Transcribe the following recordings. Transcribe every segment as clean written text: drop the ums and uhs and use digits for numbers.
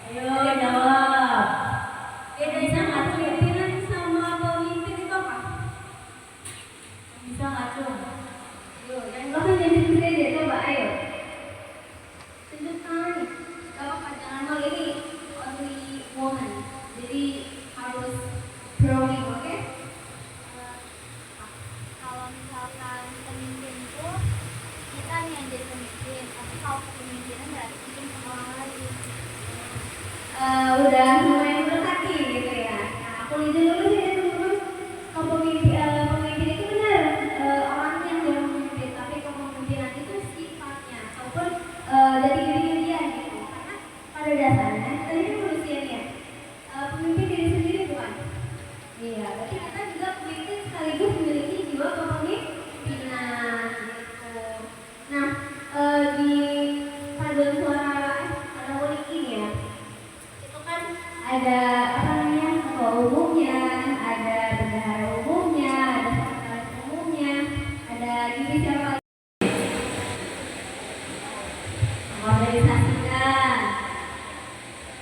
Ayo jawab. Bedanya pemimpinan sama pemimpin itu apa? Bisa ngacung. Ayo, yang bahkan jadi presiden coba ayo. Tunjukkan. Gak apa-apa, jangan mau ini only woman. Jadi harus drawing, oke? Kalau misalkan pemimpin itu kita nih yang jadi pemimpin, tapi kalau kepemimpinan berarti bikin sama orang lain. Udah mulai mendekati gitu ya. Nah, aku izin dulu sih ya teman-teman. Kalau pemimpin itu benar orangnya yang memimpin, tapi kepemimpinan itu sifatnya ataupun dari dirinya dia gitu. Karena pada dasarnya tadi kan manusia nih ya. Pemimpin diri sendiri bukan? Iya, berarti kita juga pemimpin sekaligus memiliki jiwa kepemimpinan gitu. Nah, di paduan suara pada unik ini ya, itu kan ada apa namanya ketua umumnya, ada bendahara umumnya, ada sekretaris umumnya, ada divisi apa lagi? Organisasikan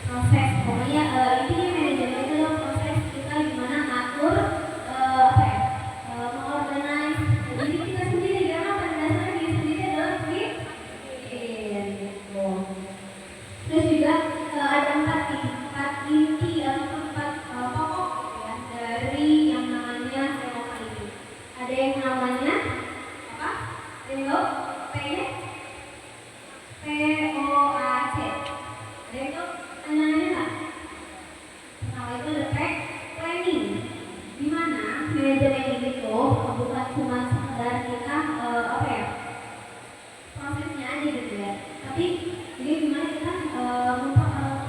proses, pokoknya intinya manajemen itu adalah proses kita gimana ngatur apa ya mengorganize diri kita sendiri, karena pada dasarnya diri sendiri adalah pemimpin gitu. Terus juga ada empat inti atau empat pokok gitu ya dari yang namanya POK ini. Ada yang namanya apa? Ringo P-nya POAC. Ada yang tahu namanya nggak? Pertama itu ada planning, di mana manajemen ini tuh bukan cuma sekedar kita apa ya prosesnya aja gitu ya, tapi jadi gimana kita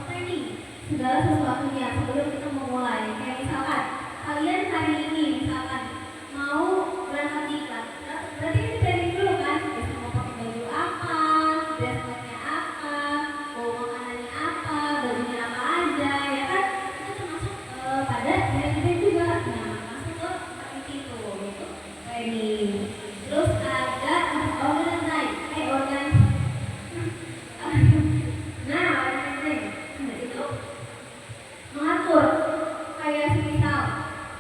planning segala sesuatunya sebelum kita memulai. Kayak misalkan kalian hari ini misalkan mau berangkat nikah, berarti kita planning dulu kan, besok mau pakai baju apa, dress code-nya apa, mau makanannya apa, bajunya apa aja, ya kan? Itu termasuk pada manajemen juga. Nah, masuk ke inti itu yaitu planning. Terus ada itu mengatur, kayak semisal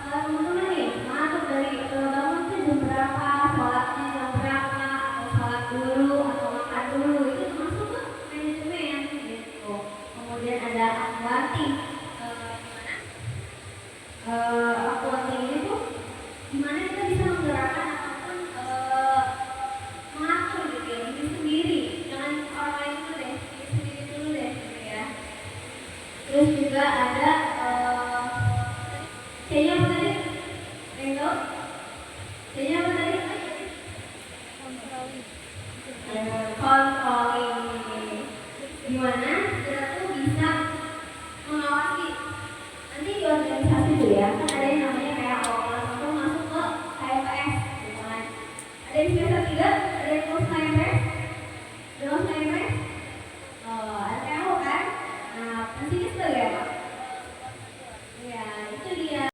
teman-teman nih mengatur dari bangun tuh jam berapa, sholatnya jam berapa, atau sholat dulu atau makan dulu, itu termasuk ke manajemen gitu. Kemudian ada accounting, accounting ini tuh gimana kita bisa menggerakkan ataupun mengatur gitu ya diri sendiri, jangan orang lain dulu deh, diri sendiri dulu deh gitu ya. Terus juga ada C-nya apa tadi? Ringo? C-nya apa tadi? Controlling. Gimana kita tuh bisa mengawasi nanti di organisasi tuh ya, kan ada yang namanya kayak kalau masuk ke KPS gitu kan. Ada yang semester 3, ada yang kursus KPS. Ada kursus KPS? Ada PO kan? Nah, pastinya sebagai apa? Ya, itu dia.